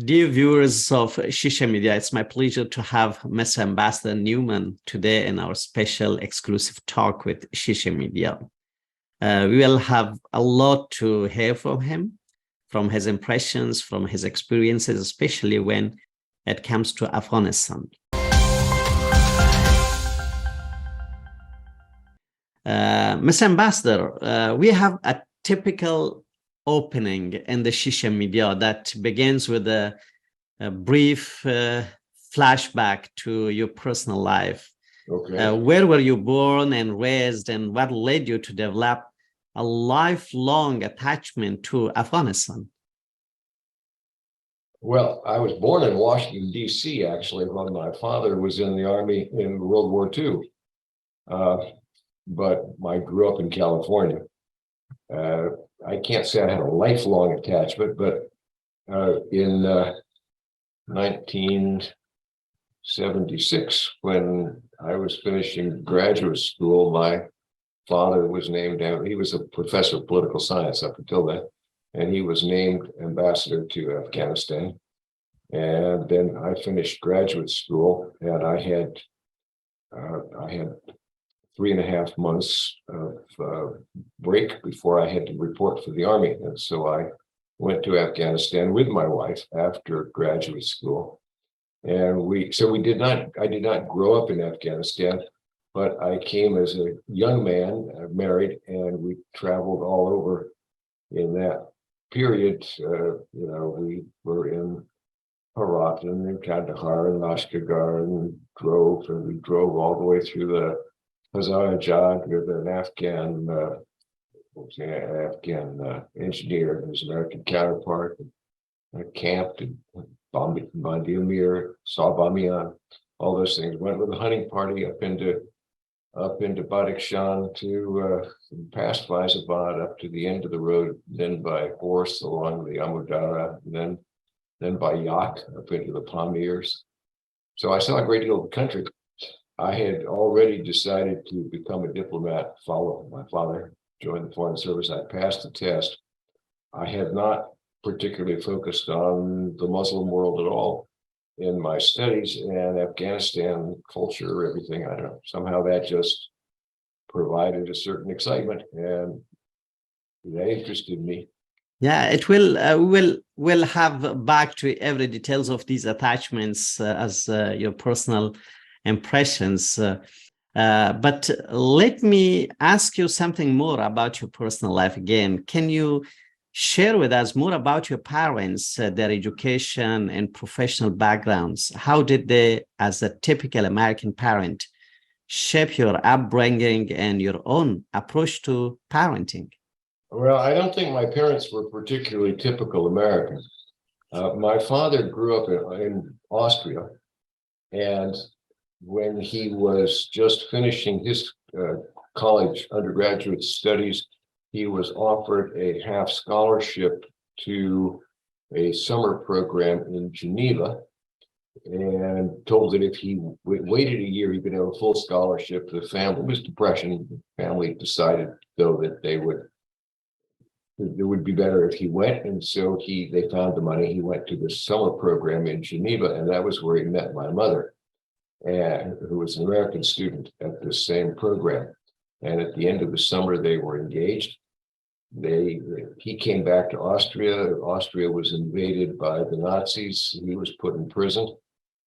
Dear viewers of Shisha Media, it's my pleasure to have Mr. Ambassador Neumann today in our special exclusive talk with Shisha Media. We will have a lot to hear from him, from his impressions, from his experiences, especially when it comes to Afghanistan. Mr. Ambassador, we have a typical opening in the Shisha Media that begins with a brief flashback to your personal life. Okay. Where were you born and raised, and what led you to develop a lifelong attachment to Afghanistan? Well, I was born in Washington, D.C., actually, when my father was in the Army in World War II. But I grew up in California. I can't say I had a lifelong attachment, but in 1976, when I was finishing graduate school, my father was named, he was a professor of political science up until then, and he was named ambassador to Afghanistan. And then I finished graduate school, and I had 3.5 months of break before I had to report for the Army. And so I went to Afghanistan with my wife after graduate school. And I did not grow up in Afghanistan, but I came as a young man, married, and we traveled all over in that period. We were in Herat and in Kandahar and Lashkar and we drove all the way through the Hazarajat with an Afghan engineer and his American counterpart, and camped in Bandiamir, saw Bamiyan, all those things. Went with a hunting party up into Badakhshan to past Faizabad up to the end of the road, then by horse along the Amudara, and then by yacht up into the Pamirs. So I saw a great deal of the country. I had already decided to become a diplomat, follow my father, join the Foreign Service. I passed the test. I had not particularly focused on the Muslim world at all in my studies, and Afghanistan culture, everything, I don't know, somehow that just provided a certain excitement, and that interested me. Yeah, it will. We'll have back to every details of these attachments as your personal impressions. But let me ask you something more about your personal life again. Can you share with us more about your parents, their education and professional backgrounds? How did they, as a typical American parent, shape your upbringing and your own approach to parenting? Well, I don't think my parents were particularly typical Americans. My father grew up in Austria, and when he was just finishing his college undergraduate studies, he was offered a half scholarship to a summer program in Geneva, and told that if he waited a year, he could have a full scholarship. The family, it was depression. The family decided, though, that it would be better if he went, and so they found the money. He went to the summer program in Geneva, and that was where he met my mother, who was an American student at the same program. And at the end of the summer, they were engaged. He came back to Austria. Austria was invaded by the Nazis. He was put in prison.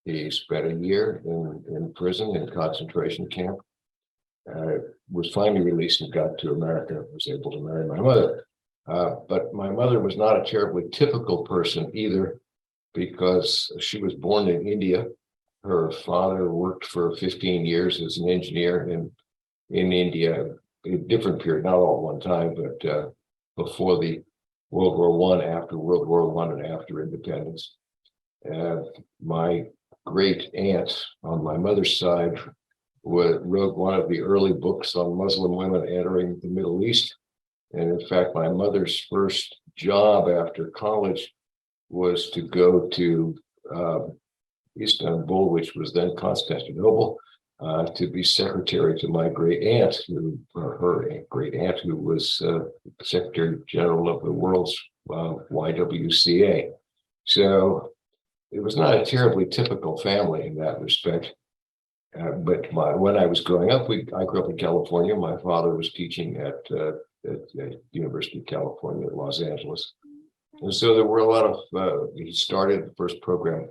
He spent a year in prison, in concentration camp. Was finally released and got to America. Was able to marry my mother. But my mother was not a terribly typical person either, because she was born in India. Her father worked for 15 years as an engineer in India, a different period, not all at one time, but before the World War I, after World War I, and after independence. My great aunt on my mother's side wrote one of the early books on Muslim women entering the Middle East. And in fact, my mother's first job after college was to go to Istanbul, which was then Constantinople, to be secretary to my great aunt, her great aunt, who was Secretary General of the world's YWCA. So it was not a terribly typical family in that respect. But when I was growing up, I grew up in California. My father was teaching at the University of California at Los Angeles. And so there were a lot of, he started the first program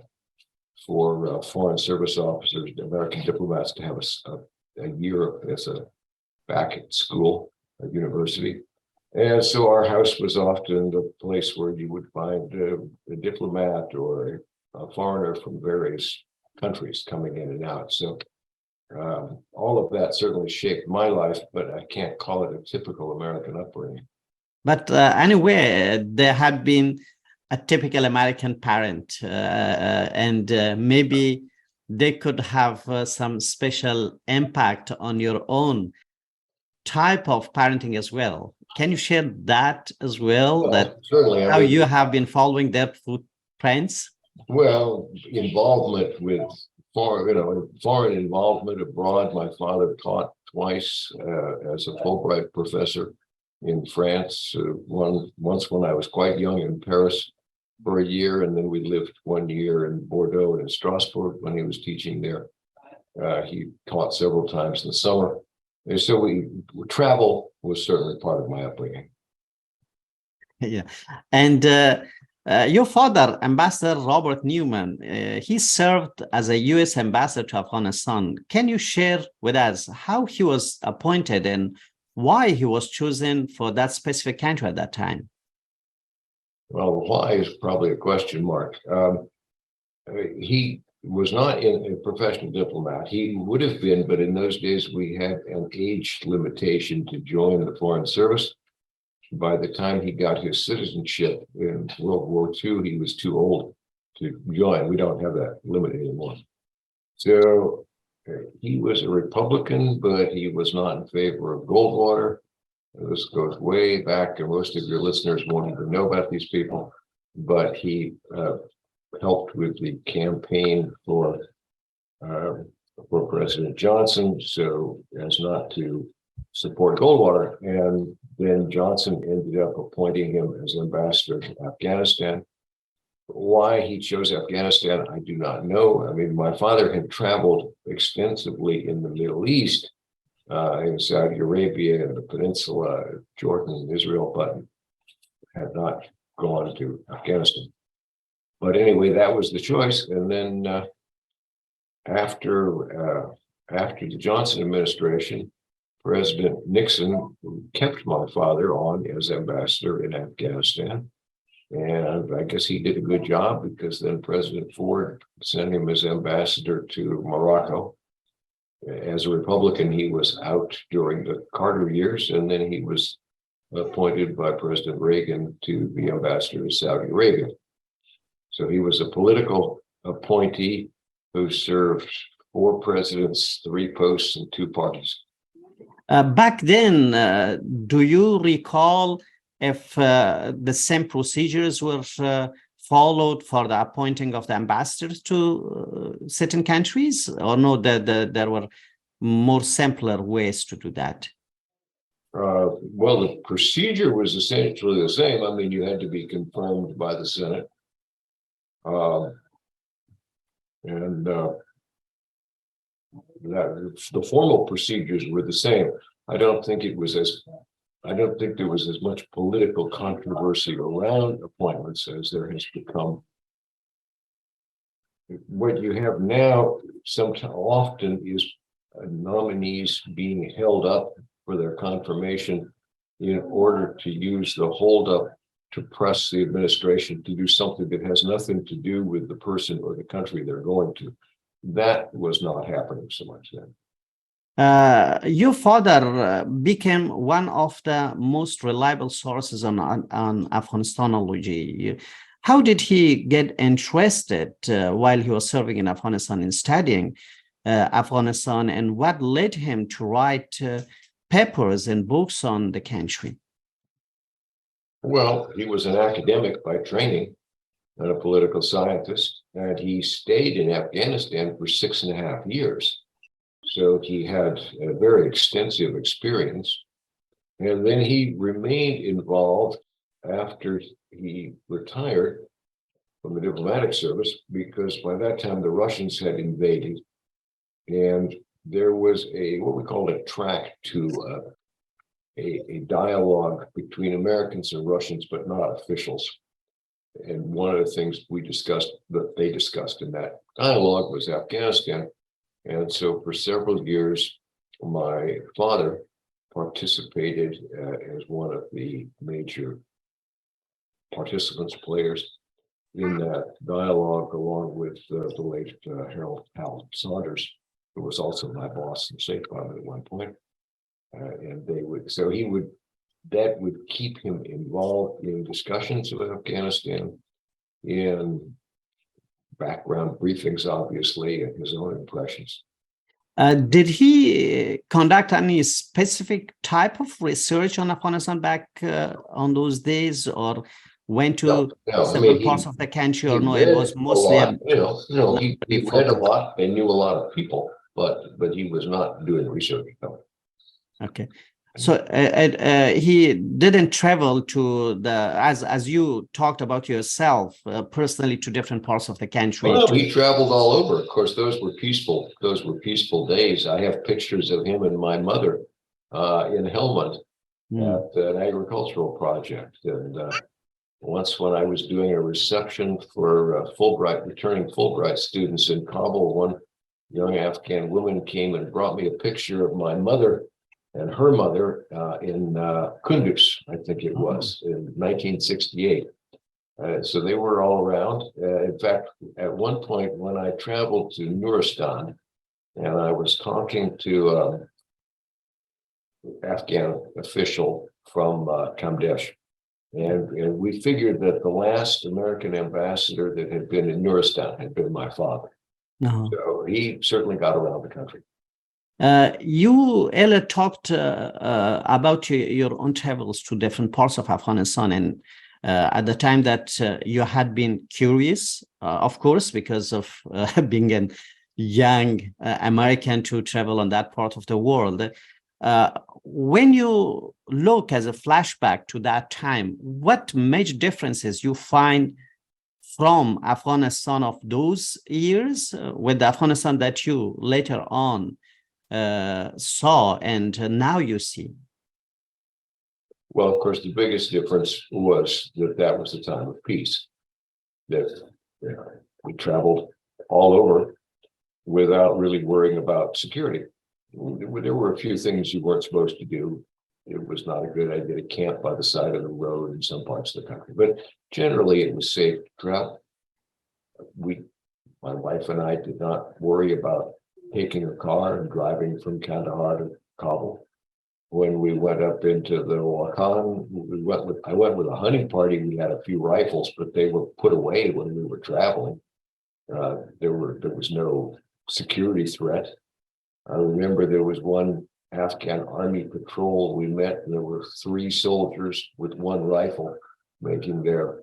for foreign service officers, American diplomats, to have a year as a back at school, at university. And so our house was often the place where you would find a diplomat or a foreigner from various countries coming in and out. So all of that certainly shaped my life, but I can't call it a typical American upbringing. But anyway, there had been a typical American parent, and maybe they could have some special impact on your own type of parenting as well. Can you share that as well? Well, that certainly. how you have been following their footprints? Well, involvement with foreign involvement abroad. My father taught twice as a Fulbright professor in France. Once when I was quite young in Paris for a year, and then we lived 1 year in Bordeaux and in Strasbourg when he was teaching there. He taught several times in the summer. And so travel was certainly part of my upbringing. Yeah. And your father, Ambassador Robert Neumann, he served as a U.S. ambassador to Afghanistan. Can you share with us how he was appointed and why he was chosen for that specific country at that time? Well, why is probably a question mark. He was not a professional diplomat. He would have been, but in those days we had an age limitation to join the Foreign Service. By the time he got his citizenship in World War II, he was too old to join. We don't have that limit anymore. So he was a Republican, but he was not in favor of Goldwater. This goes way back, and most of your listeners won't even know about these people, but he helped with the campaign for President Johnson, so as not to support Goldwater. And then Johnson ended up appointing him as ambassador to Afghanistan. Why he chose Afghanistan, I do not know. I mean, my father had traveled extensively in the Middle East, in Saudi Arabia and the Peninsula, Jordan and Israel, but had not gone to Afghanistan. But anyway, that was the choice. And then after the Johnson administration, President Nixon kept my father on as ambassador in Afghanistan. And I guess he did a good job, because then President Ford sent him as ambassador to Morocco. As a Republican, he was out during the Carter years, and then he was appointed by President Reagan to be ambassador to Saudi Arabia. So he was a political appointee who served 4 presidents, 3 posts, and 2 parties. Back then, do you recall if the same procedures were followed for the appointing of the ambassadors to certain countries, or no, there were more simpler ways to do that? Well, the procedure was essentially the same. I mean, you had to be confirmed by the Senate. The formal procedures were the same. I don't think there was as much political controversy around appointments as there has become. What you have now often is nominees being held up for their confirmation in order to use the holdup to press the administration to do something that has nothing to do with the person or the country they're going to. That was not happening so much then. Your father became one of the most reliable sources on Afghanistanology. How did he get interested while he was serving in Afghanistan in studying Afghanistan, and what led him to write papers and books on the country? Well, he was an academic by training and a political scientist, and he stayed in Afghanistan for 6.5 years. So he had a very extensive experience. And then he remained involved after he retired from the diplomatic service, because by that time the Russians had invaded, and there was what we called a track to a dialogue between Americans and Russians, but not officials. And one of the things that they discussed in that dialogue was Afghanistan. And so for several years, my father participated as one of the major participants, players in that dialogue, along with the late Harold Hal Saunders, who was also my boss in the State Department at one point. And that would keep him involved in discussions of Afghanistan, in background briefings, obviously, and his own impressions. Did he conduct any specific type of research on Afghanistan back on those days, or went to several parts of the country, or no? It was mostly he read a lot and knew a lot of people, but he was not doing research. No. Okay. So he didn't travel to as you talked about yourself personally, to different parts of the country. Well, he traveled all over. Of course, those were peaceful days. I have pictures of him and my mother in Helmand at an agricultural project. And once, when I was doing a reception for returning Fulbright students in Kabul, one young Afghan woman came and brought me a picture of my mother and her mother in Kunduz, I think it was, in 1968. So they were all around. In fact, at one point when I traveled to Nuristan, and I was talking to Afghan official from Kamdesh, and we figured that the last American ambassador that had been in Nuristan had been my father. So he certainly got around the country. You, Ella, talked about your own travels to different parts of Afghanistan, and at the time that you had been curious, of course, because of being a young American to travel on that part of the world. When you look as a flashback to that time, what major differences you find from Afghanistan of those years with the Afghanistan that you later on saw and now you see? Well, of course, the biggest difference was that was the time of peace. That we traveled all over without really worrying about security. There were a few things you weren't supposed to do. It was not a good idea to camp by the side of the road in some parts of the country, but generally it was safe to travel. My wife and I did not worry about taking a car and driving from Kandahar to Kabul. When we went up into the Wakhan, I went with a hunting party. We had a few rifles, but they were put away when we were traveling. There was no security threat. I remember there was one Afghan army patrol we met, and there were 3 soldiers with 1 rifle making their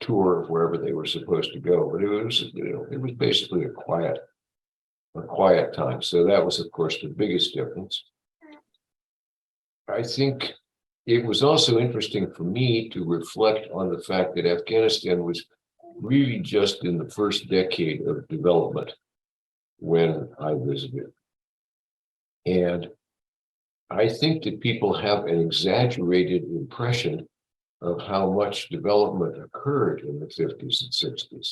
tour of wherever they were supposed to go. But it was basically a quiet time. So that was, of course, the biggest difference. I think it was also interesting for me to reflect on the fact that Afghanistan was really just in the first decade of development when I visited. And I think that people have an exaggerated impression of how much development occurred in the 50s and 60s.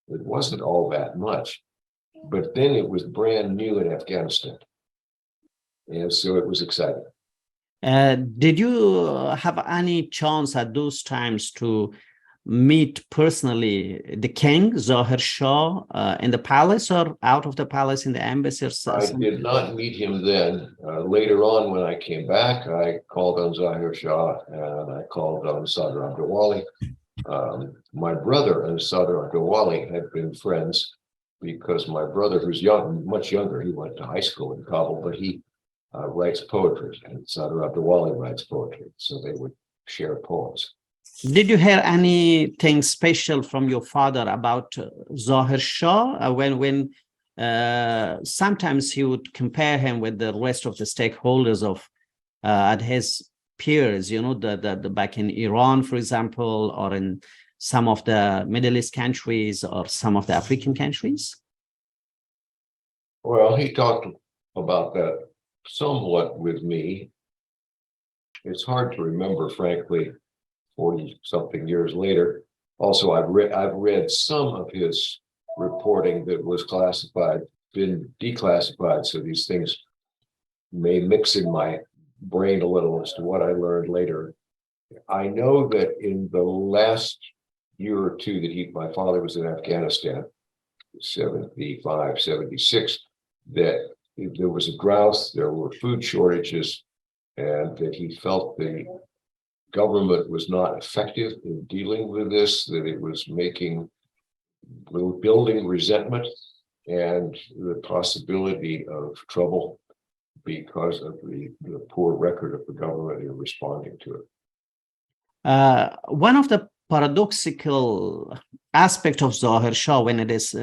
It wasn't all that much, but then it was brand new in Afghanistan. And so it was exciting. Did you have any chance at those times to meet personally the king, Zahirshah, in the palace or out of the palace in the embassy? I did not meet him then. Later on, when I came back, I called on Zahirshah and I called on Sadr Abdulwali. My brother and Sadr Abdulwali had been friends because my brother, who's much younger, he went to high school in Kabul, but he writes poetry, and Sadr Abdulwali writes poetry, so they would share poems. Did you hear anything special from your father about Zahirshah when sometimes he would compare him with the rest of the stakeholders of his peers, the back in Iran, for example, or in some of the Middle East countries or some of the African countries? Well, he talked about that somewhat with me. It's hard to remember, frankly, 40-something years later. Also, I've read some of his reporting that was classified, been declassified, so these things may mix in my brain a little as to what I learned later. I know that in the last year or two that my father was in Afghanistan, 75, 76, that there was a drought, there were food shortages, and that he felt the government was not effective in dealing with this, that it was building resentment and the possibility of trouble because of the poor record of the government in responding to it. One of the paradoxical aspects of ظاهرشاه when it is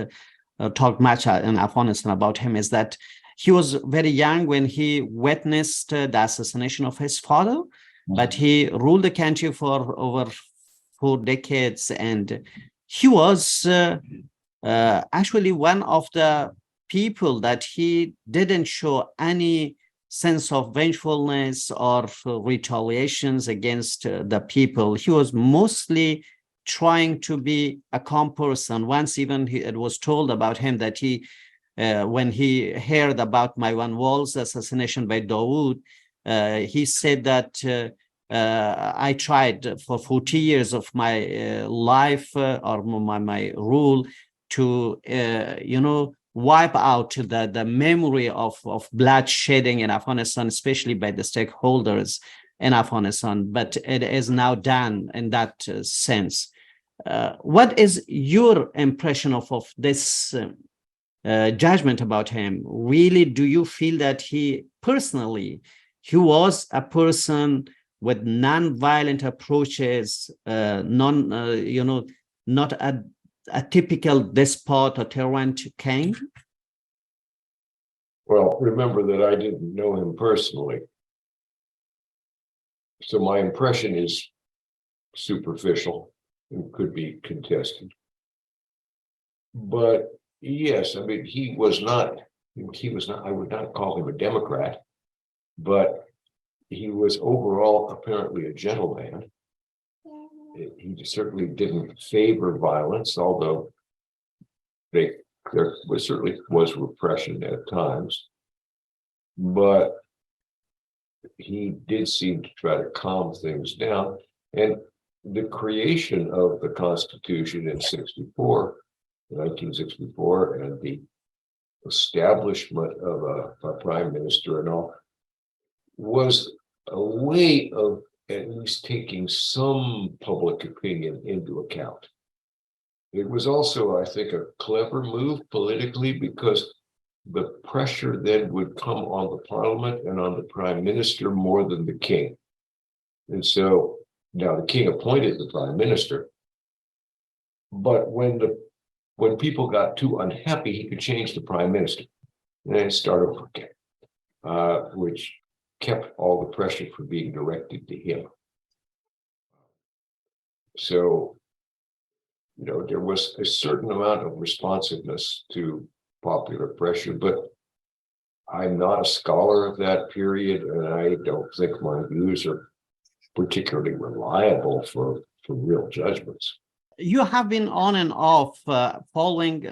talked much in Afghanistan about him is that he was very young when he witnessed the assassination of his father, but he ruled the country for over 4 decades, and he was actually one of the people that he didn't show any sense of vengefulness or retaliations against the people. He was mostly trying to be a calm person. Once even it was told about him that he, when he heard about Maiwan Wall's assassination by Dawood, he said that I tried for 40 years of my life or my rule to, wipe out the memory of bloodshedding in Afghanistan, especially by the stakeholders in Afghanistan. But it is now done in that sense. What is your impression of this judgment about him? Really, do you feel that he was a person with non-violent approaches, not a typical despot or tyrant king? Well, remember that I didn't know him personally. So my impression is superficial and could be contested. But yes, I mean, I would not call him a Democrat, but he was overall apparently a gentleman. He certainly didn't favor violence, although there certainly was repression at times. But he did seem to try to calm things down. And the creation of the Constitution in 1964, and the establishment of a prime minister and all, was a way of at least taking some public opinion into account. It was also, I think, a clever move politically because the pressure then would come on the parliament and on the prime minister more than the king. And so now the king appointed the prime minister, but when people got too unhappy, he could change the prime minister and then start over again, which kept all the pressure from being directed to him. So, there was a certain amount of responsiveness to popular pressure, but I'm not a scholar of that period, and I don't think my views are particularly reliable for real judgments. You have been on and off following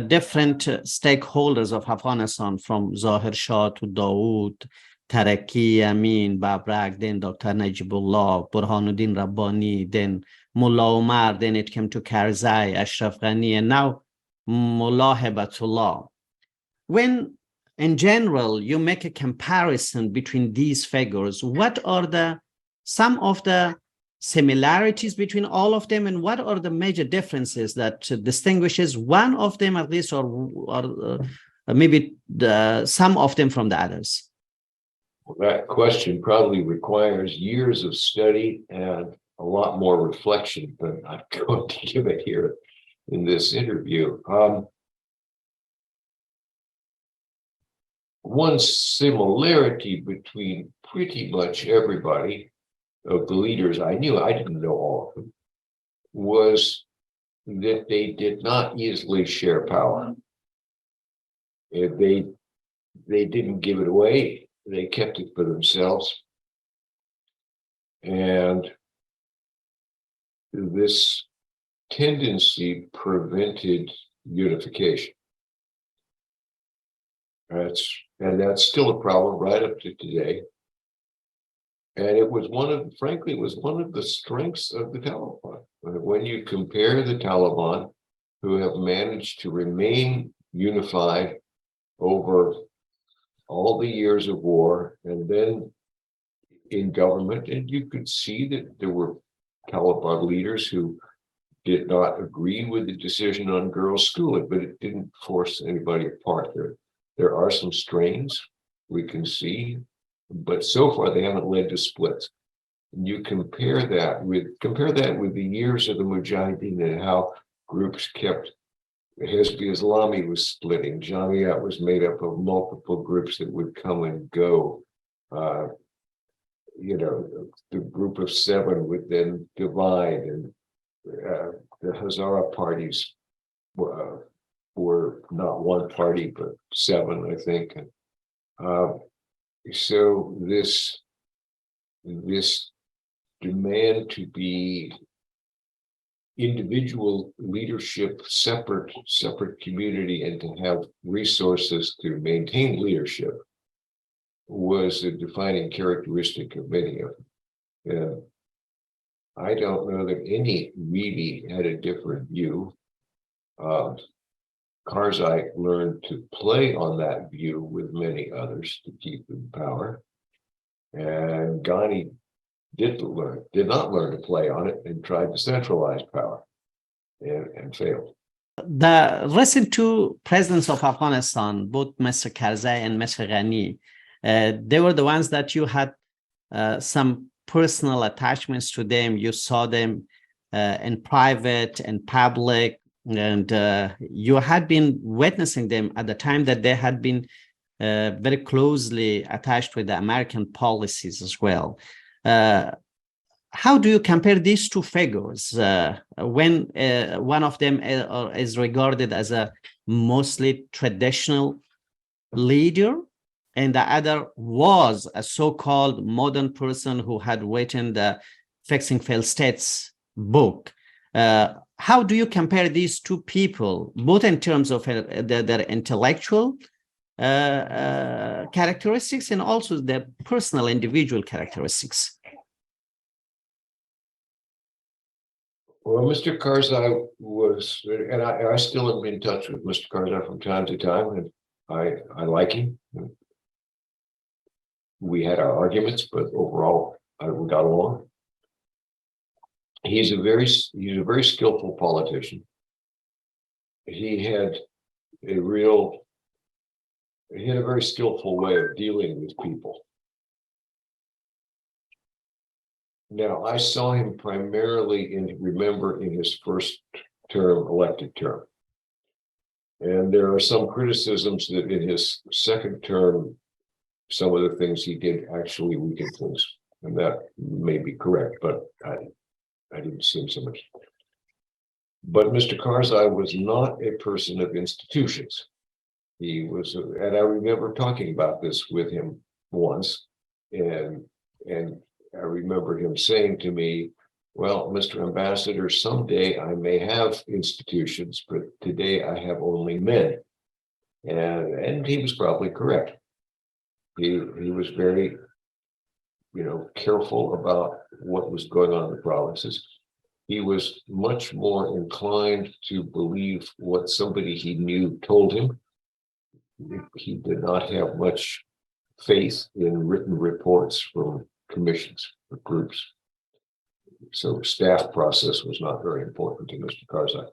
different stakeholders of Afghanistan, from ظاهرشاه to Dawood, Taraki, Amin, Babrak, then Dr. Najibullah, Burhanuddin Rabbani, then Mullah Omar, then it came to Karzai, Ashraf Ghani, and now Mullah Hibatullah. When, in general, you make a comparison between these figures, what are some of the similarities between all of them, and what are the major differences that distinguishes one of them at least, or maybe some of them from the others? Well, that question probably requires years of study and a lot more reflection than I'm going to give it here in this interview. One similarity between pretty much everybody of the leaders I knew, I didn't know all of them, was that they did not easily share power. They didn't give it away. They kept it for themselves. And this tendency prevented unification. That's still a problem right up to today. And it was frankly, it was one of the strengths of the Taliban. When you compare the Taliban, who have managed to remain unified over all the years of war, and then in government, and you could see that there were Taliban leaders who did not agree with the decision on girls' schooling, but it didn't force anybody apart. There are some strains we can see, but so far they haven't led to splits. And you compare that with the years of the Mujahideen and how groups kept. Hizb Islami was splitting. Jamiyat was made up of multiple groups that would come and go. The group of seven would then divide, and the Hazara parties were not one party, but seven, I think. And so this demand to be individual leadership, separate community, and to have resources to maintain leadership was a defining characteristic of many of them. And I don't know that any really had a different view. Karzai learned to play on that view with many others to keep in power. And Ghani did not learn to play on it and tried to centralize power and failed. The recent two presidents of Afghanistan, both Mr. Karzai and Mr. Ghani, they were the ones that you had some personal attachments to them. You saw them in private and public, and you had been witnessing them at the time that they had been very closely attached with the American policies as well. How do you compare these two figures when one of them is regarded as a mostly traditional leader and the other was a so-called modern person who had written the Fixing Failed States book? How do you compare these two people, both in terms of their intellectual characteristics and also their personal individual characteristics? Well, Mr. Karzai was, and I still am in touch with Mr. Karzai from time to time, and I like him. We had our arguments, but overall, we got along. He's a very skillful politician. He had a very skillful way of dealing with people. Now, I saw him primarily in his first elected term. And there are some criticisms that in his second term, some of the things he did actually weakened things. And that may be correct, but I didn't see him so much. But Mr. Karzai was not a person of institutions. He was, and I remember talking about this with him once, and I remember him saying to me, well, Mr. Ambassador, someday I may have institutions, but today I have only men. And he was probably correct. He was very, careful about what was going on in the provinces. He was much more inclined to believe what somebody he knew told him. He did not have much faith in written reports from commissions or groups. So staff process was not very important to Mr. Karzai.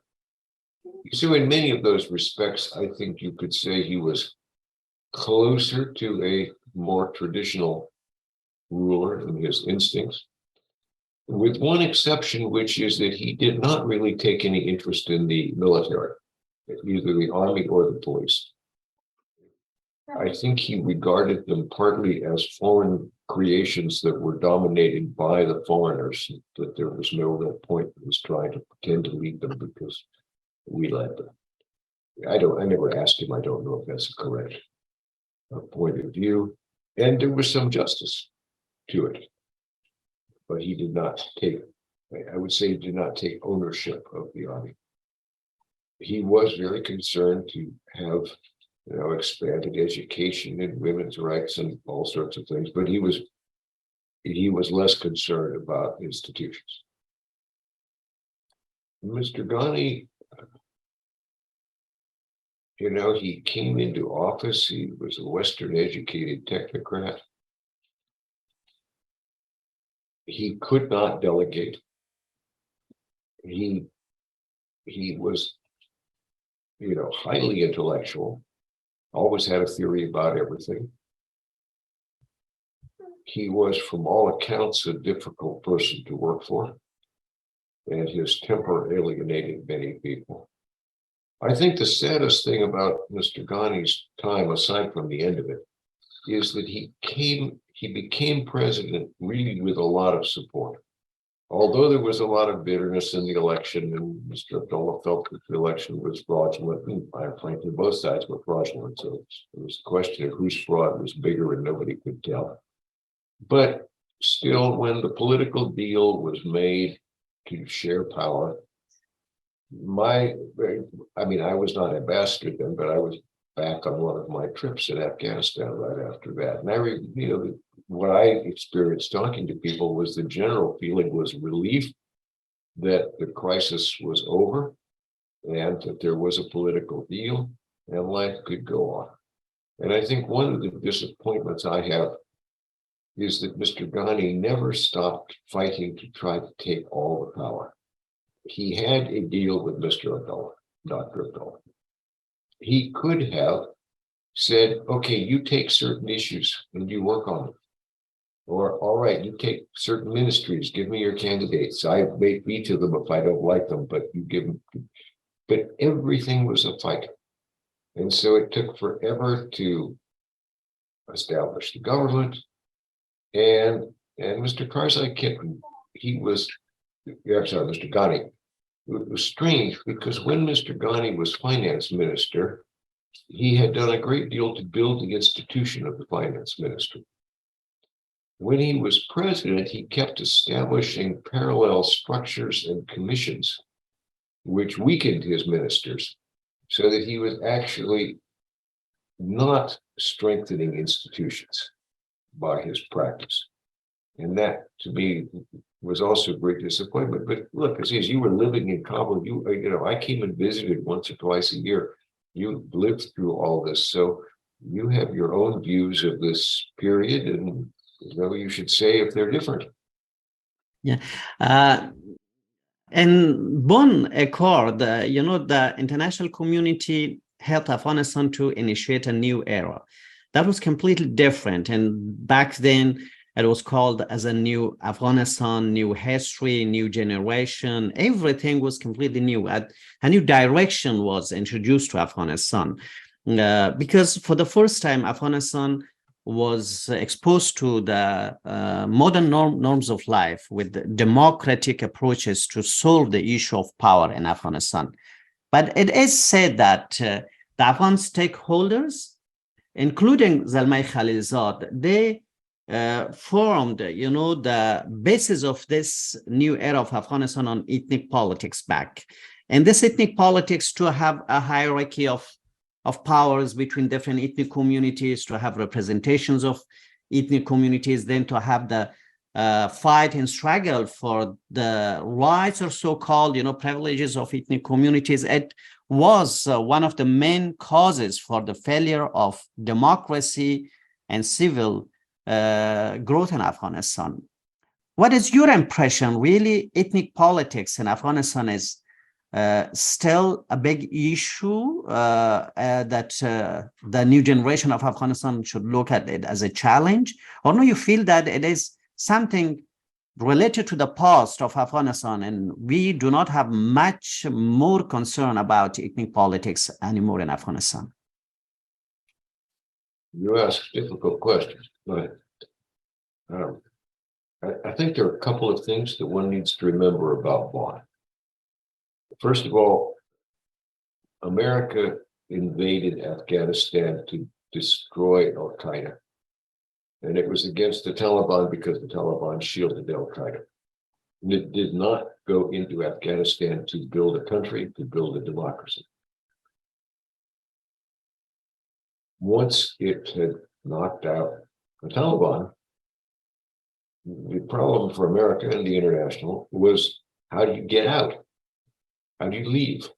So in many of those respects, I think you could say he was closer to a more traditional ruler in his instincts, with one exception, which is that he did not really take any interest in the military, either the army or the police. I think he regarded them partly as foreign creations that were dominated by the foreigners, that there was no real point in was trying to pretend to lead them because we led them. I never asked him, I don't know if that's a correct point of view. And there was some justice to it. But he did not take, I would say he did not take ownership of the army. He was very concerned to have, expanded education and women's rights and all sorts of things, but he was less concerned about institutions. Mr. Ghani, he came into office, he was a Western educated technocrat. He could not delegate. He was, highly intellectual, always had a theory about everything. He was, from all accounts, a difficult person to work for, and his temper alienated many people. I think the saddest thing about Mr. Ghani's time, aside from the end of it, is that he became president really with a lot of support. Although there was a lot of bitterness in the election, and Mr. Abdullah felt that the election was fraudulent, and frankly, both sides were fraudulent, so it was a question of whose fraud was bigger and nobody could tell. But still, when the political deal was made to share power, I was not ambassador then, but I was back on one of my trips in Afghanistan right after that. And what I experienced talking to people was the general feeling was relief that the crisis was over and that there was a political deal and life could go on. And I think one of the disappointments I have is that Mr. Ghani never stopped fighting to try to take all the power. He had a deal with Mr. Abdullah, Dr. Abdullah. He could have said, okay, you take certain issues and you work on them. Or, all right, you take certain ministries, give me your candidates. I may veto them if I don't like them, but you give them. But everything was a fight. And so it took forever to establish the government. And Mr. Karzai Mr. Ghani, it was strange because when Mr. Ghani was finance minister, he had done a great deal to build the institution of the finance ministry. When he was president, he kept establishing parallel structures and commissions, which weakened his ministers, so that he was actually not strengthening institutions by his practice. And that, to me, was also a great disappointment. But look, Aziz, you were living in Kabul. I came and visited once or twice a year. You lived through all this, so you have your own views of this period, and you should say if they're different. Yeah. In Bonn Accord, the international community helped Afghanistan to initiate a new era. That was completely different. And back then, it was called as a new Afghanistan, new history, new generation. Everything was completely new. A new direction was introduced to Afghanistan because for the first time, Afghanistan was exposed to the modern norms of life with democratic approaches to solve the issue of power in Afghanistan. But it is said that the Afghan stakeholders, including Zalmay Khalilzad, they formed, the basis of this new era of Afghanistan on ethnic politics back. And this ethnic politics to have a hierarchy of powers between different ethnic communities, to have representations of ethnic communities, then to have the fight and struggle for the rights or so-called, privileges of ethnic communities. It was one of the main causes for the failure of democracy and civil growth in Afghanistan. What is your impression? Really, ethnic politics in Afghanistan is still a big issue that the new generation of Afghanistan should look at it as a challenge? Or no, you feel that it is something related to the past of Afghanistan and we do not have much more concern about ethnic politics anymore in Afghanistan? You ask difficult questions, but I think there are a couple of things that one needs to remember about Bonn. First of all, America invaded Afghanistan to destroy Al-Qaeda. And it was against the Taliban because the Taliban shielded Al-Qaeda. And it did not go into Afghanistan to build a country, to build a democracy. Once it had knocked out the Taliban, the problem for America and the international was, how do you get out? How do you leave?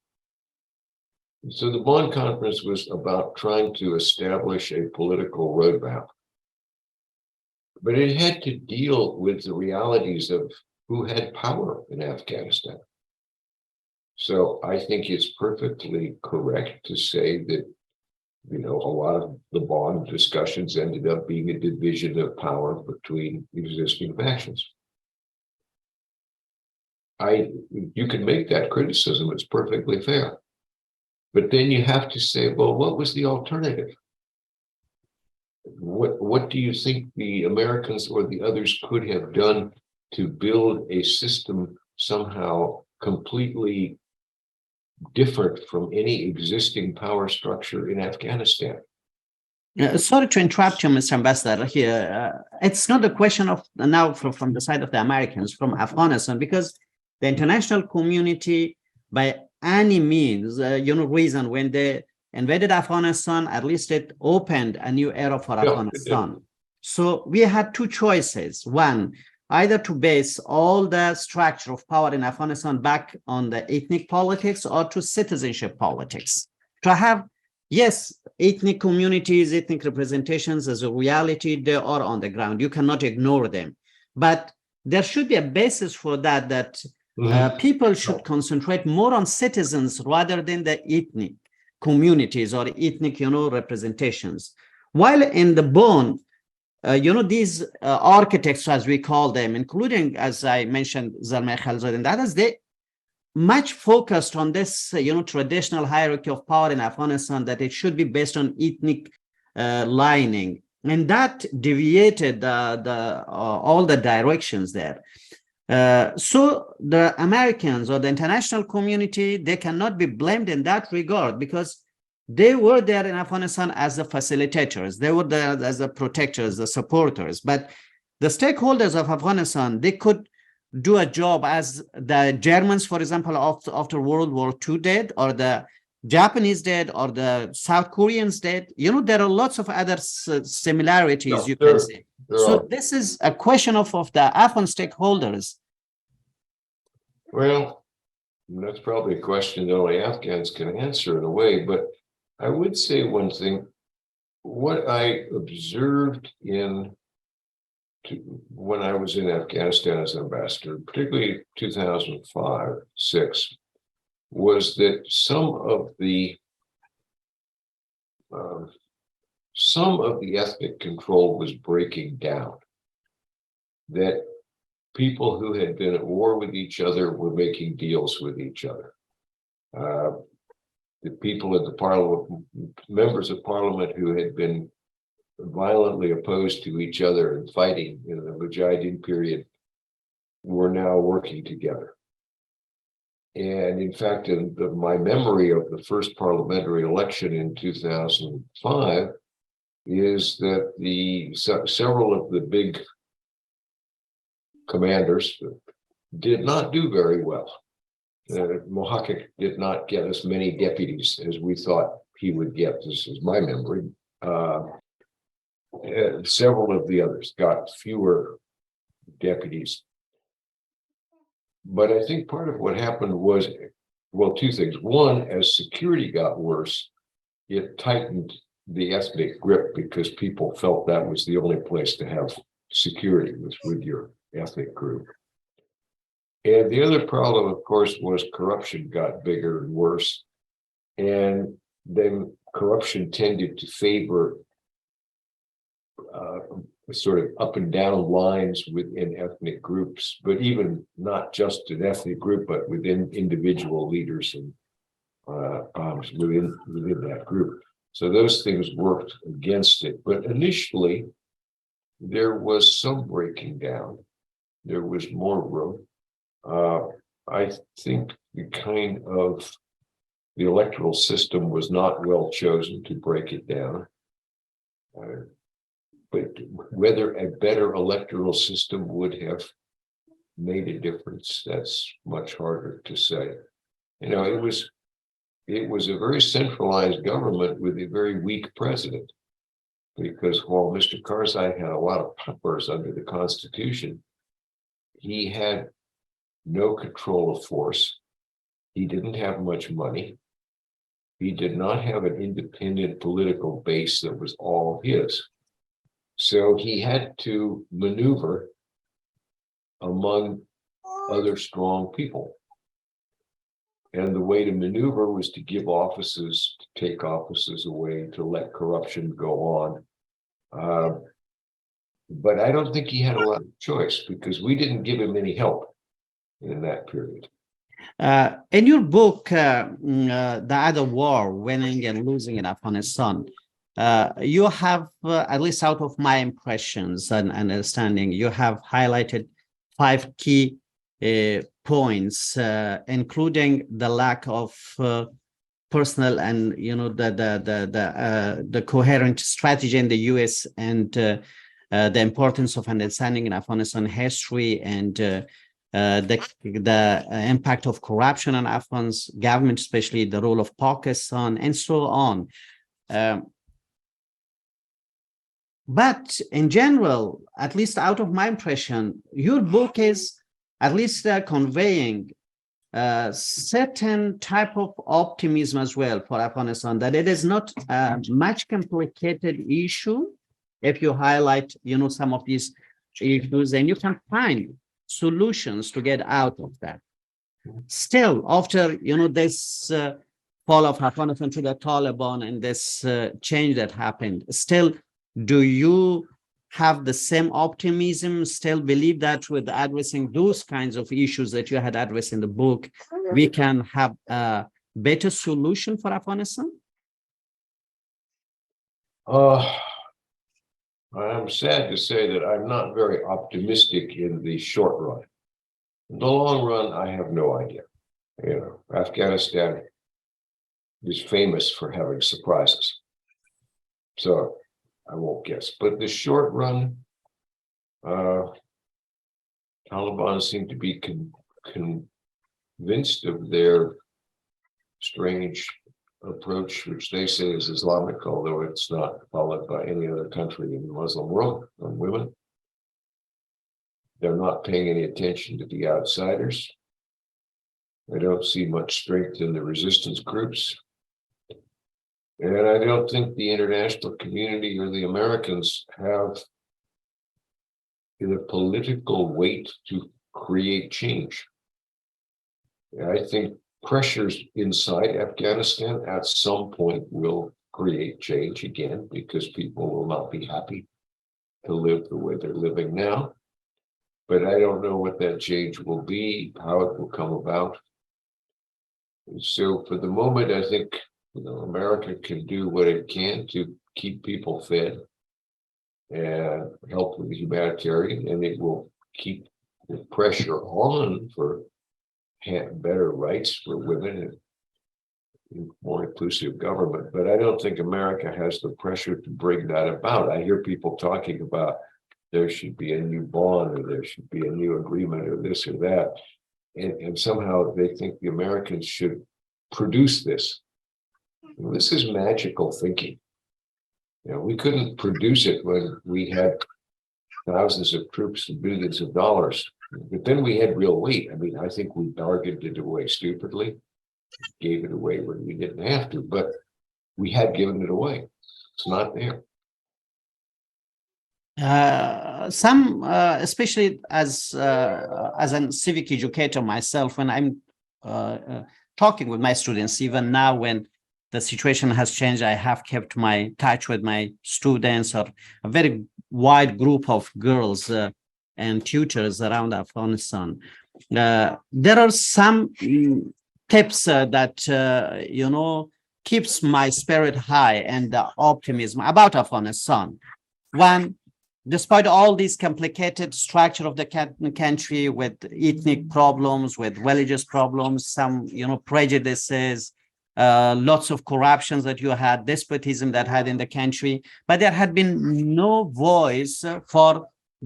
So the Bonn Conference was about trying to establish a political roadmap. But it had to deal with the realities of who had power in Afghanistan. So I think it's perfectly correct to say that, you know, a lot of the Bonn discussions ended up being a division of power between existing factions. You can make that criticism, it's perfectly fair. But then you have to say, well, what was the alternative? What do you think the Americans or the others could have done to build a system somehow completely different from any existing power structure in Afghanistan? Sorry to interrupt you, Mr. Ambassador, here. It's not a question of now from the side of the Americans, from Afghanistan, because the international community, by any means, reason, when they invaded Afghanistan, at least it opened a new era for Afghanistan. So we had two choices. One, either to base all the structure of power in Afghanistan back on the ethnic politics or to citizenship politics. To have, yes, ethnic communities, ethnic representations as a reality, they are on the ground. You cannot ignore them. But there should be a basis for that people should concentrate more on citizens rather than the ethnic communities or ethnic, representations. While in the Bonn, these architects, as we call them, including, as I mentioned, Zalmay Khalilzad and others, they much focused on this, traditional hierarchy of power in Afghanistan, that it should be based on ethnic lining. And that deviated all the directions there. So the Americans or the international community, they cannot be blamed in that regard, because they were there in Afghanistan as the facilitators. They were there as the protectors, the supporters. But the stakeholders of Afghanistan, they could do a job as the Germans, for example, after World War II did, or the Japanese did, or the South Koreans did. There are lots of other similarities you can see. So this is a question of the Afghan stakeholders. Well, that's probably a question that only Afghans can answer in a way, but I would say one thing. What I observed when I was in Afghanistan as ambassador, particularly 2005-06, was that some of the ethnic control was breaking down. That people who had been at war with each other were making deals with each other. The people at the parliament, members of parliament who had been violently opposed to each other and fighting in the Mujahideen period, were now working together. And in fact, in my memory of the first parliamentary election in 2005 is that several of the big commanders did not do very well. Mohaqiq did not get as many deputies as we thought he would get. This is my memory. Several of the others got fewer deputies. But I think part of what happened was, well, two things. One, as security got worse, it tightened the ethnic grip because people felt that was the only place to have security, was with your ethnic group. And the other problem, of course, was corruption got bigger and worse. And then corruption tended to favor sort of up and down lines within ethnic groups, but even not just an ethnic group, but within individual leaders and within that group. So those things worked against it. But initially, there was some breaking down. There was more room. I think the electoral system was not well chosen to break it down. But whether a better electoral system would have made a difference, that's much harder to say. You know, it was a very centralized government with a very weak president, because while Mr. Karzai had a lot of powers under the Constitution, he had no control of force. He didn't have much money. He did not have an independent political base that was all his. So he had to maneuver among other strong people. And the way to maneuver was to give offices, to take offices away, to let corruption go on. But I don't think he had a lot of choice, because we didn't give him any help in that period. In your book, The Other War, Winning and Losing in Afghanistan, you have, at least out of my impressions and understanding, you have highlighted 5 key points, including the lack of personal and, you know, the coherent strategy in the U.S. and the importance of understanding in Afghanistan history and the impact of corruption on Afghan's government, especially the role of Pakistan, and so on. But in general, at least out of my impression, your book is at least conveying certain type of optimism as well for Afghanistan, that it is not a much complicated issue. If you highlight, you know, some of these issues, and you can find solutions to get out of that. Still, after, you know, this fall of Afghanistan to the Taliban and this change that happened, still, do you have the same optimism, still believe that with addressing those kinds of issues that you had addressed in the book, we can have a better solution for Afghanistan? I'm sad to say that I'm not very optimistic in the short run. In the long run, I have no idea. You know, Afghanistan is famous for having surprises. So I won't guess. But the short run, Taliban seem to be convinced of their strange approach, which they say is Islamic, although it's not followed by any other country in the Muslim world, on women. They're not paying any attention to the outsiders. I don't see much strength in the resistance groups. And I don't think the international community or the Americans have the political weight to create change. I think pressures inside Afghanistan at some point will create change again, because people will not be happy to live the way they're living now. But I don't know what that change will be, how it will come about. And so for the moment, I think, you know, America can do what it can to keep people fed and help with the humanitarian, and it will keep the pressure on for better rights for women and more inclusive government. But I don't think America has the pressure to bring that about. I hear people talking about there should be a new bond, or there should be a new agreement, or this or that. And somehow they think the Americans should produce this. And this is magical thinking. You know, we couldn't produce it when we had thousands of troops and billions of dollars. But then we had real weight. I mean, I think we bargained it away stupidly, gave it away when we didn't have to, but we had given it away. It's not there. Some, especially as a civic educator myself, when I'm talking with my students, even now when the situation has changed, I have kept my touch with my students, or a very wide group of girls and tutors around Afghanistan. There are some tips that, you know, keeps my spirit high and the optimism about Afghanistan. One, despite all these complicated structure of the country with ethnic problems, with religious problems, some, prejudices, lots of corruptions that you had, despotism that had in the country, but there had been no voice for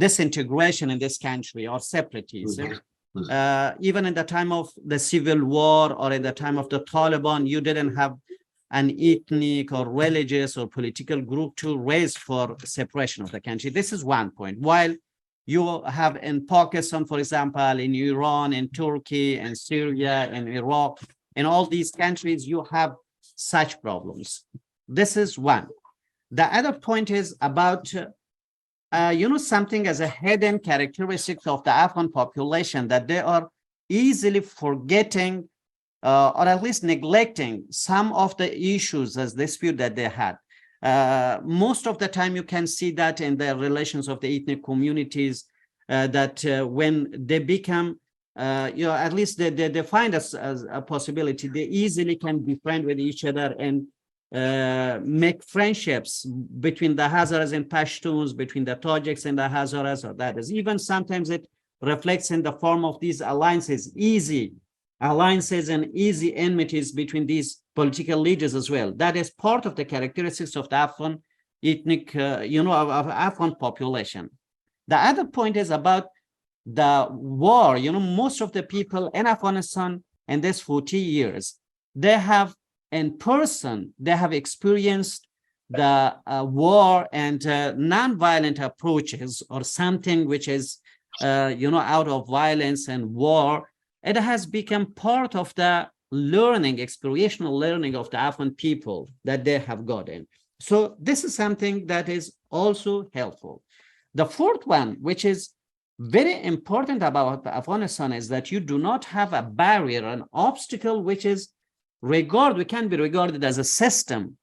disintegration in this country or separatism. Even in the time of the civil war or in the time of the Taliban, you didn't have an ethnic or religious or political group to raise for separation of the country. This is one point. While you have in Pakistan, for example, in Iran, in Turkey, in Syria, in Iraq, in all these countries, you have such problems. This is one. The other point is about, something as a hidden characteristic of the Afghan population, that they are easily forgetting or at least neglecting some of the issues as dispute that they had. Most of the time, you can see that in the relations of the ethnic communities, that when they become, at least they find as a possibility, they easily can befriend with each other and make friendships between the Hazaras and Pashtuns, between the Tajiks and the Hazaras, or that is even sometimes it reflects in the form of these alliances, easy alliances and easy enmities between these political leaders as well. That is part of the characteristics of the Afghan ethnic, of Afghan population. The other point is about the war. Most of the people in Afghanistan in this 40 years, they have in person, they have experienced the war and non-violent approaches or something which is, out of violence and war. It has become part of the learning, experiential learning of the Afghan people that they have gotten. So this is something that is also helpful. The fourth one, which is very important about Afghanistan, is that you do not have a barrier, an obstacle, which is can be regarded as a system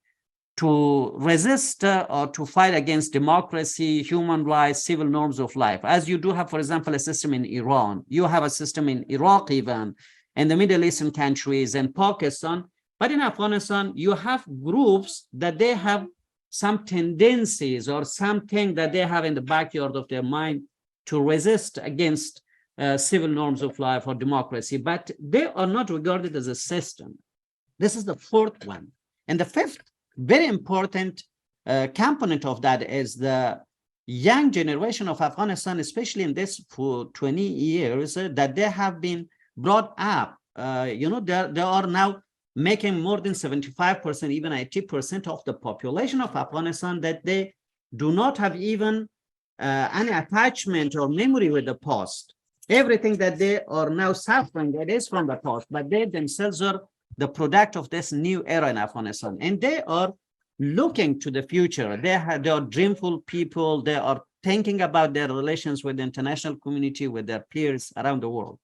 to resist or to fight against democracy, human rights, civil norms of life. As you do have, for example, a system in Iran, you have a system in Iraq even, and the Middle Eastern countries and Pakistan. But in Afghanistan, you have groups that they have some tendencies or something that they have in the backyard of their mind to resist against civil norms of life or democracy, but they are not regarded as a system. This is the fourth one. And the fifth, very important component of that is the young generation of Afghanistan, especially in this for 20 years, that they have been brought up. They are now making more than 75%, even 80% of the population of Afghanistan, that they do not have even any attachment or memory with the past. Everything that they are now suffering, it is from the past, but they themselves are the product of this new era in Afghanistan. And they are looking to the future. They are dreamful people. They are thinking about their relations with the international community, with their peers around the world.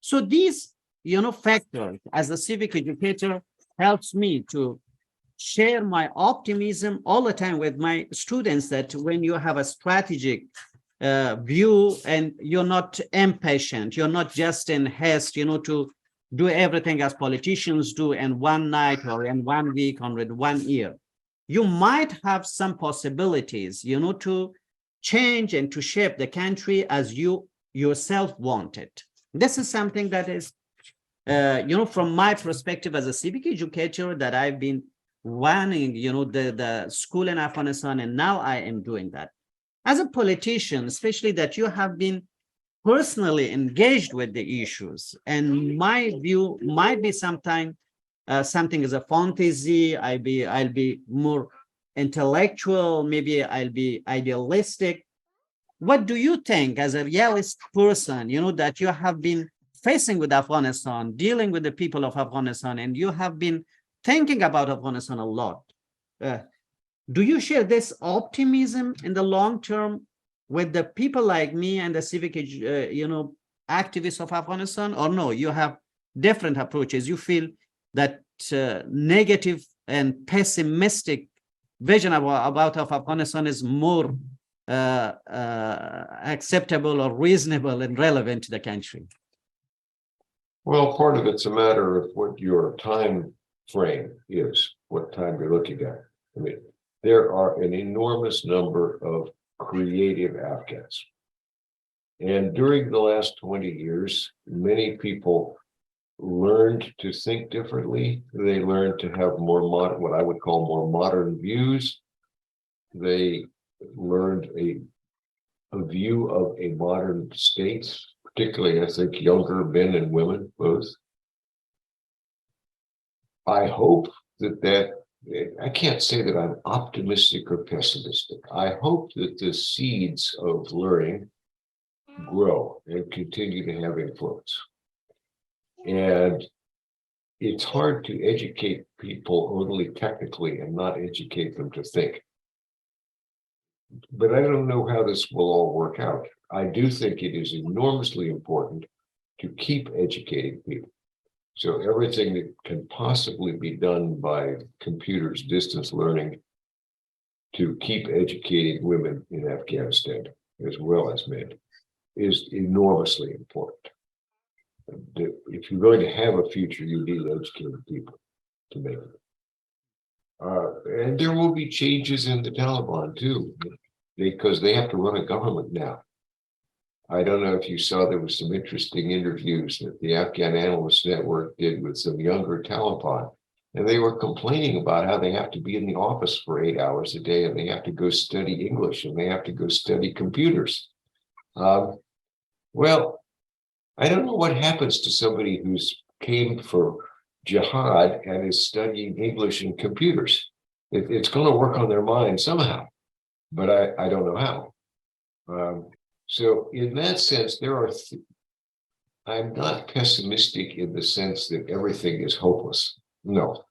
So these, factors, as a civic educator, helps me to share my optimism all the time with my students, that when you have a strategic view and you're not impatient, you're not just in haste, to do everything as politicians do in one night or in 1 week or in 1 year. You might have some possibilities, to change and to shape the country as you yourself want it. This is something that is, from my perspective as a civic educator, that I've been running, the school in Afghanistan, and now I am doing that. As a politician, especially that you have been personally engaged with the issues, and my view might be sometimes something as a fantasy. I'll be more intellectual, maybe I'll be idealistic. What do you think as a realist person, that you have been facing with Afghanistan, dealing with the people of Afghanistan, and you have been thinking about Afghanistan a lot? Do you share this optimism in the long term with the people like me and the civic, activists of Afghanistan, or no? You have different approaches. You feel that negative and pessimistic vision about Afghanistan is more acceptable or reasonable and relevant to the country? Well, part of it's a matter of what your time frame is, what time you're looking at. I mean, there are an enormous number of creative Afghans. And during the last 20 years, many people learned to think differently. They learned to have more modern, what I would call more modern views. They learned a view of a modern state, particularly, I think, younger men and women both. I hope that I can't say that I'm optimistic or pessimistic. I hope that the seeds of learning grow and continue to have influence. And it's hard to educate people only technically and not educate them to think. But I don't know how this will all work out. I do think it is enormously important to keep educating people. So everything that can possibly be done by computers, distance learning, to keep educating women in Afghanistan as well as men is enormously important. If you're going to have a future, you need educated people to make it. And there will be changes in the Taliban too, because they have to run a government now. I don't know if you saw, there was some interesting interviews that the Afghan Analyst Network did with some younger Taliban, and they were complaining about how they have to be in the office for 8 hours a day, and they have to go study English, and they have to go study computers. Well, I don't know what happens to somebody who's came for jihad and is studying English and computers. It's going to work on their mind somehow, but I don't know how. So in that sense, I'm not pessimistic in the sense that everything is hopeless. No,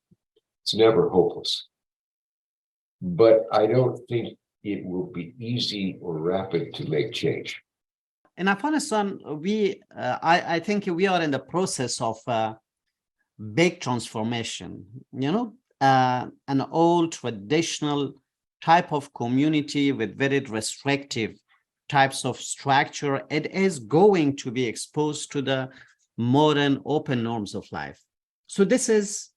it's never hopeless. But I don't think it will be easy or rapid to make change. In Afghanistan, I think we are in the process of big transformation. An old traditional type of community with very restrictive types of structure, it is going to be exposed to the modern open norms of life. So this is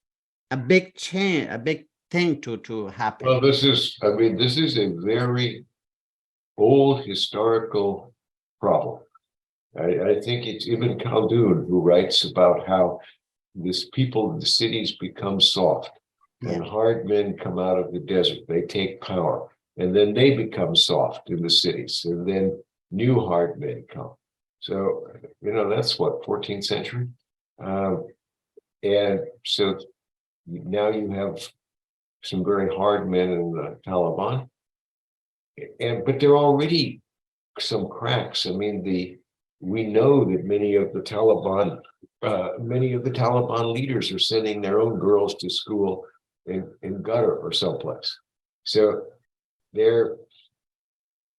a big change, a big thing to happen. Well, this is a very old historical problem. I think it's Ibn Khaldun who writes about how this people in the cities become soft, and hard men come out of the desert. They take power, and then they become soft in the cities, and then new hard men come. So, that's what, 14th century? And so now you have some very hard men in the Taliban, but there are already some cracks. I mean, we know that many of the Taliban leaders are sending their own girls to school in Qatar or someplace. So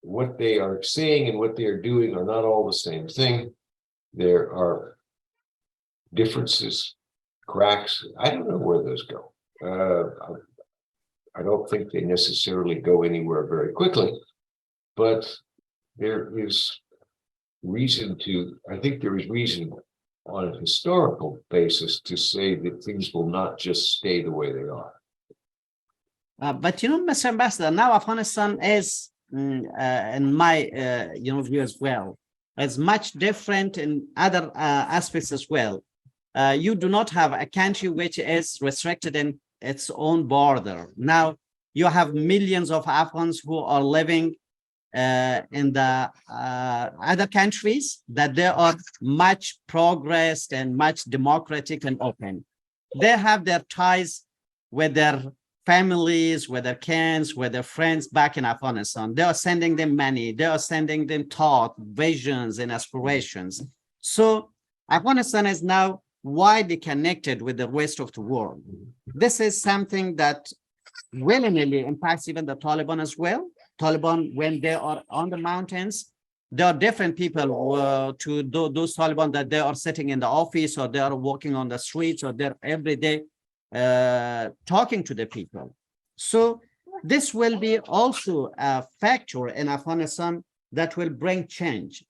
what they are saying and what they are doing are not all the same thing. There are differences, cracks. I don't know where those go. I don't think they necessarily go anywhere very quickly, but there is reason on a historical basis to say that things will not just stay the way they are. But Mr. Ambassador, now Afghanistan is, in my view as well, is much different in other aspects as well. You do not have a country which is restricted in its own border. Now you have millions of Afghans who are living in the other countries that they are much progressed and much democratic and open. They have their ties with their families, with their kin, with their friends back in Afghanistan. They are sending them money. They are sending them thought, visions, and aspirations. So Afghanistan is now widely connected with the rest of the world. This is something that willingly impacts even the Taliban as well. Taliban, when they are on the mountains, there are different people to those Taliban that they are sitting in the office, or they are walking on the streets, or they're every day talking to the people. So this will be also a factor in Afghanistan that will bring change.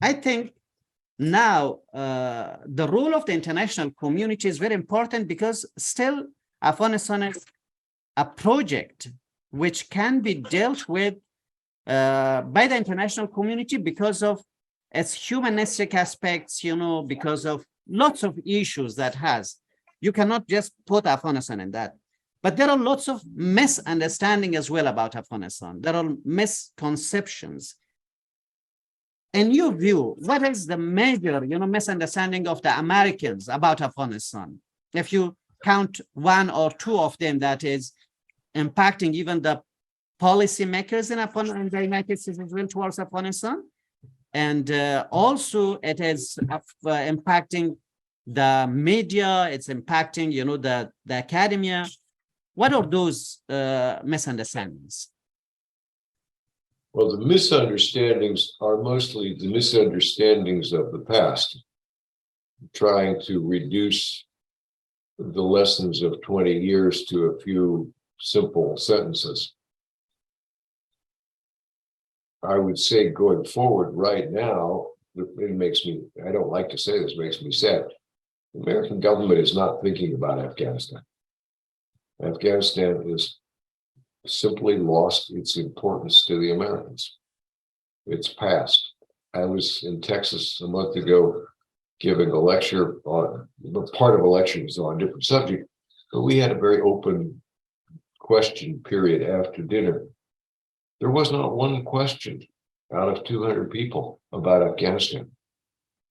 I think now the role of the international community is very important because still Afghanistan is a project which can be dealt with by the international community because of its humanistic aspects, you know, because of lots of issues that has. You cannot just put Afghanistan in that. But there are lots of misunderstanding as well about Afghanistan. There are misconceptions. In your view, what is the major, you know, misunderstanding of the Americans about Afghanistan? If you count one or two of them that is impacting even the policymakers in Afghanistan and the United States as well towards Afghanistan, and also it is impacting the media, it's impacting, you know, the academia. What are those misunderstandings? Well, the misunderstandings are mostly the misunderstandings of the past, trying to reduce the lessons of 20 years to a few simple sentences. I would say going forward right now, it makes me, I don't like to say this, makes me sad. The American government is not thinking about Afghanistan. Afghanistan is simply lost its importance to the Americans. It's past. I was in Texas a month ago giving a lecture on, part of a lecture was on a different subject, but we had a very open question period after dinner. There was not one question out of 200 people about Afghanistan.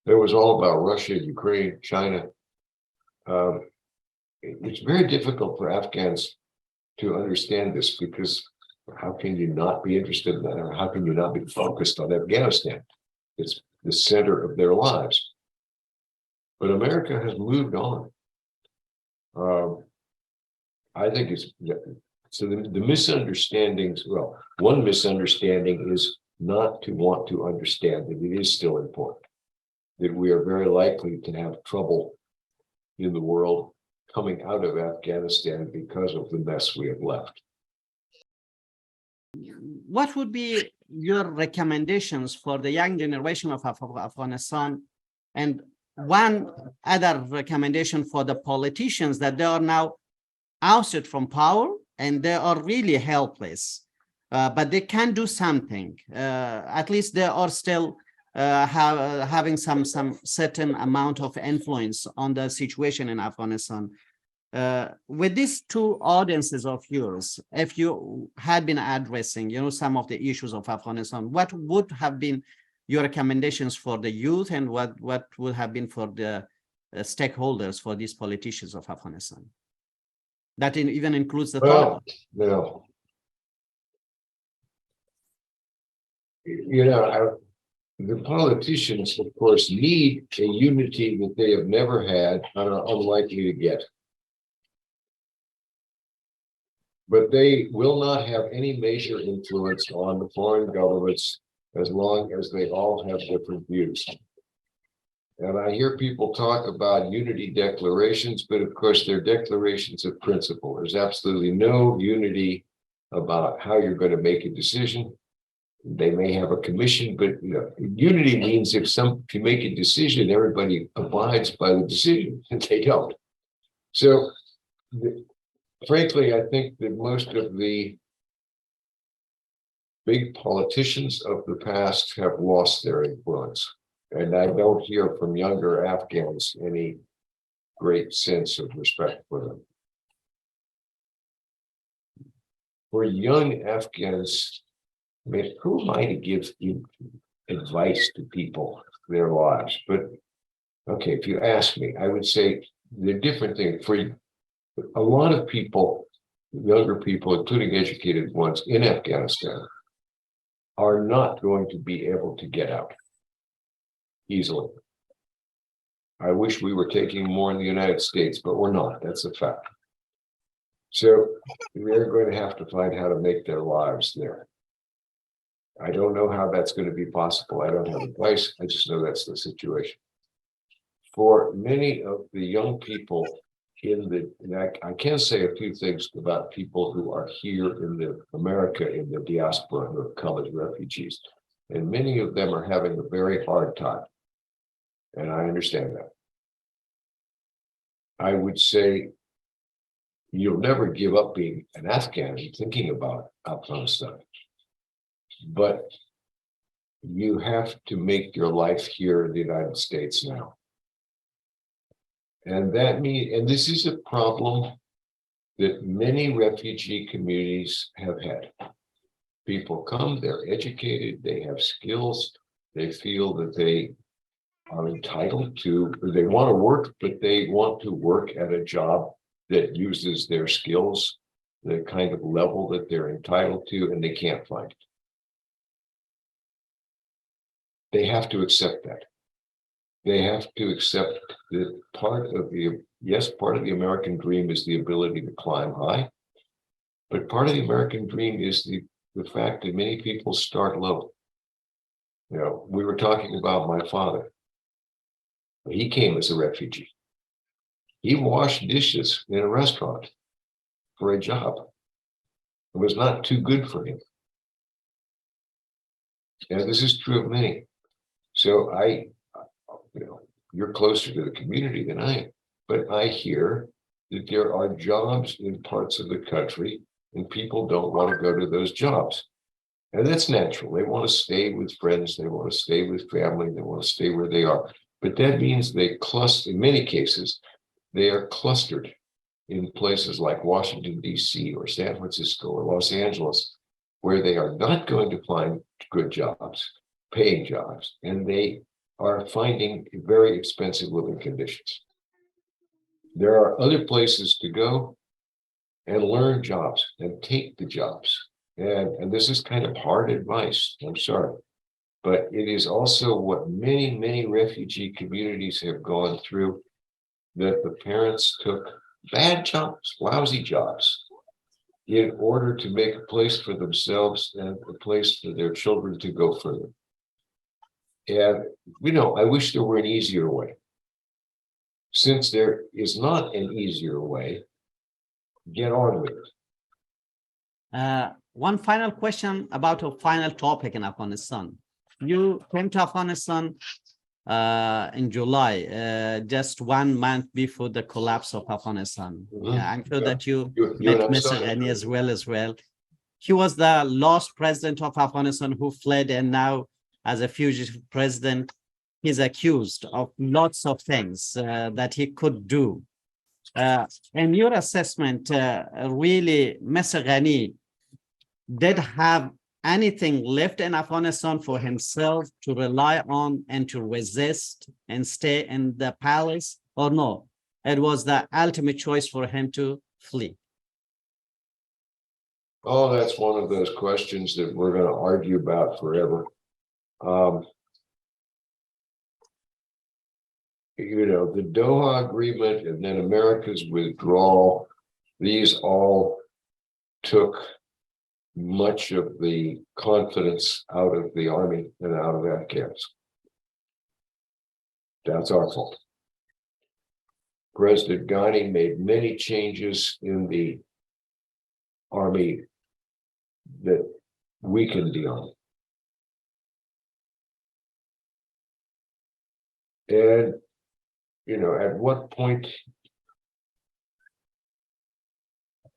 It was all about Russia, Ukraine, China. It's very difficult for Afghans to understand this because how can you not be interested in that? Or how can you not be focused on Afghanistan? It's the center of their lives. But America has moved on. I think it's, so the misunderstandings, well, one misunderstanding is not to want to understand that it is still important, that we are very likely to have trouble in the world coming out of Afghanistan because of the mess we have left. What would be your recommendations for the young generation of Afghanistan? And one other recommendation for the politicians that they are now ousted from power and they are really helpless, but they can do something. At least they are still having some certain amount of influence on the situation in Afghanistan. With these two audiences of yours, if you had been addressing, you know, some of the issues of Afghanistan, what would have been your recommendations for the youth and what would have been for the stakeholders, for these politicians of Afghanistan? That even includes the Taliban. No. You know, the politicians, of course, need a unity that they have never had and are unlikely to get. But they will not have any major influence on the foreign governments as long as they all have different views. And I hear people talk about unity declarations, but of course they're declarations of principle. There's absolutely no unity about how you're going to make a decision. They may have a commission, but you know, unity means if you make a decision, everybody abides by the decision, and they don't. So, frankly, I think that most of the big politicians of the past have lost their influence. And I don't hear from younger Afghans any great sense of respect for them. For young Afghans, I mean, who am I to give advice to people, their lives? But okay, if you ask me, I would say they're different things. For a lot of people, younger people, including educated ones in Afghanistan, are not going to be able to get out easily. I wish we were taking more in the United States, but we're not. That's a fact. So they're going to have to find how to make their lives there. I don't know how that's going to be possible. I don't have advice. I just know that's the situation. For many of the young people I can say a few things about people who are here in America in the diaspora who have come as refugees. And many of them are having a very hard time. And I understand that. I would say you'll never give up being an Afghan and thinking about Afghanistan. But you have to make your life here in the United States now. And that means, and this is a problem that many refugee communities have had. People come, they're educated, they have skills, they feel that they are entitled to, or they want to work, but they want to work at a job that uses their skills, the kind of level that they're entitled to, and they can't find it. They have to accept that. They have to accept that part of the American dream is the ability to climb high, but part of the American dream is the fact that many people start low. You know, we were talking about my father. He came as a refugee. He washed dishes in a restaurant for a job. It was not too good for him. And this is true of many. So you're closer to the community than I am, but I hear that there are jobs in parts of the country and people don't want to go to those jobs. And that's natural. They want to stay with friends. They want to stay with family. They want to stay where they are. But that means they cluster, in many cases, they are clustered in places like Washington, D.C. or San Francisco or Los Angeles, where they are not going to find good jobs, paying jobs, and they are finding very expensive living conditions. There are other places to go and learn jobs and take the jobs. And this is kind of hard advice, I'm sorry, but it is also what many, many refugee communities have gone through, that the parents took bad jobs, lousy jobs, in order to make a place for themselves and a place for their children to go further. And, I wish there were an easier way. Since there is not an easier way, get on with it. One final question about a final topic in Afghanistan. You came to Afghanistan in July, just 1 month before the collapse of Afghanistan. Mhm. I'm sure that you met met Mr. Ghani as well. He was the last president of Afghanistan who fled, and now as a fugitive president, he's accused of lots of things that he could do. In your assessment, really, Mr. Ghani did have anything left in Afghanistan for himself to rely on and to resist and stay in the palace, or no? It was the ultimate choice for him to flee. Oh, that's one of those questions that we're going to argue about forever. The Doha Agreement and then America's withdrawal, these all took much of the confidence out of the army and out of Afghans. That's our fault. President Ghani made many changes in the army that weakened the army. And, at what point,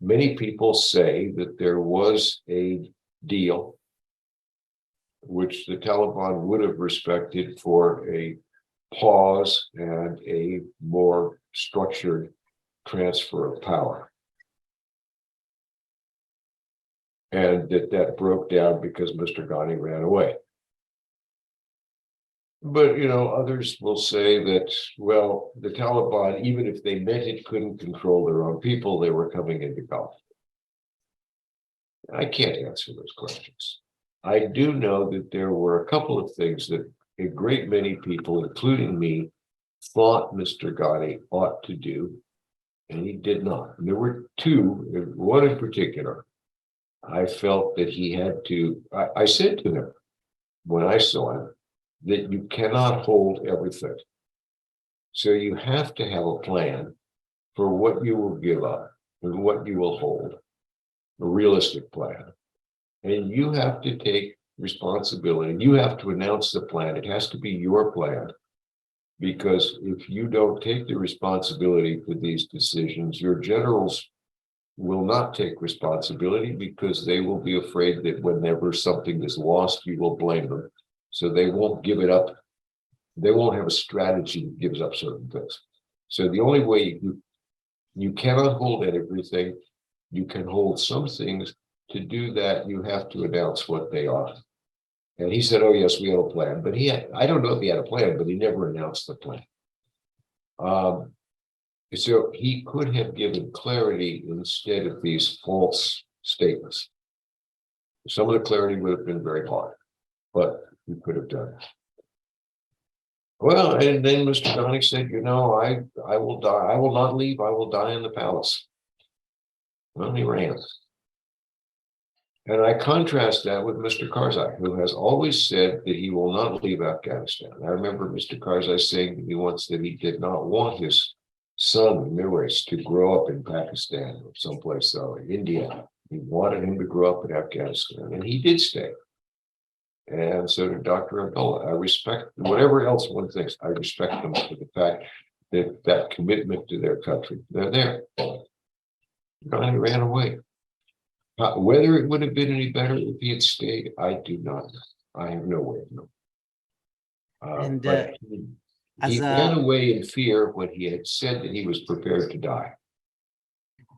many people say that there was a deal which the Taliban would have respected for a pause and a more structured transfer of power. And that broke down because Mr. Ghani ran away. But, others will say that, well, the Taliban, even if they meant it, couldn't control their own people. They were coming into Gulf. I can't answer those questions. I do know that there were a couple of things that a great many people, including me, thought Mr. Ghani ought to do, and he did not. And there were two, one in particular. I felt that he had to, I said to him when I saw him, that you cannot hold everything. So you have to have a plan for what you will give up and what you will hold, a realistic plan. And you have to take responsibility. You have to announce the plan. It has to be your plan. because if you don't take the responsibility for these decisions, your generals will not take responsibility because they will be afraid that whenever something is lost, you will blame them. So they won't give it up. They won't have a strategy that gives up certain things. So the only way you cannot hold everything, you can hold some things. To do that, you have to announce what they are. And he said, oh, yes, we have a plan. But I don't know if he had a plan, but he never announced the plan. So he could have given clarity instead of these false statements. Some of the clarity would have been very hard, but he could have done it. Well, and then Mr. Donning said, you know, I will die. I will not leave. I will die in the palace. Well, he ran. And I contrast that with Mr. Karzai, who has always said that he will not leave Afghanistan. I remember Mr. Karzai saying to me once that he did not want his son, Mirwais, to grow up in Pakistan or someplace in India. He wanted him to grow up in Afghanistan, and he did stay. And so did Dr. Abdullah. I respect whatever else one thinks. I respect them for the fact that that commitment to their country, they're there. He ran away. Whether it would have been any better if he had stayed, I do not know. I have no way of knowing. But he ran away in fear when he had said that he was prepared to die.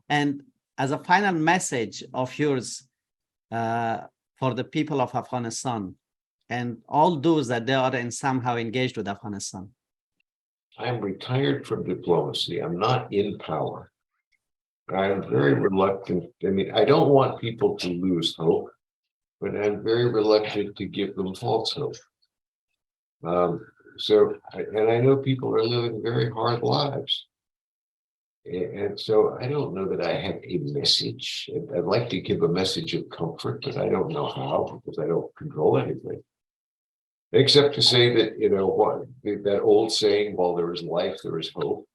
And as a final message of yours for the people of Afghanistan and all those that they are somehow engaged with Afghanistan. I'm retired from diplomacy. I'm not in power. I'm very reluctant. I mean, I don't want people to lose hope, but I'm very reluctant to give them false hope. And I know people are living very hard lives. And so I don't know that I have a message. I'd like to give a message of comfort, but I don't know how because I don't control anything. Except to say that, you know, what that old saying, while there is life, there is hope.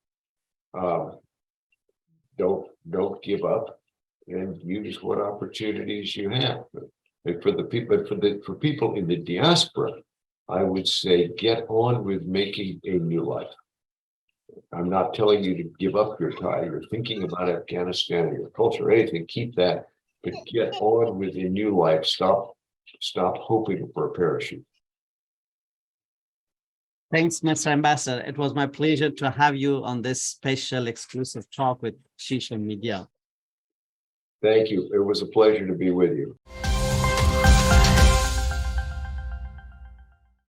Don't give up and use what opportunities you have. But for people in the diaspora, I would say get on with making a new life. I'm not telling you to give up your tie. You're thinking about Afghanistan or your culture or anything, keep that, but get on with a new life. Stop hoping for a parachute. Thanks, Mr. Ambassador. It was my pleasure to have you on this special exclusive talk with Sheesha Media. Thank you. It was a pleasure to be with you.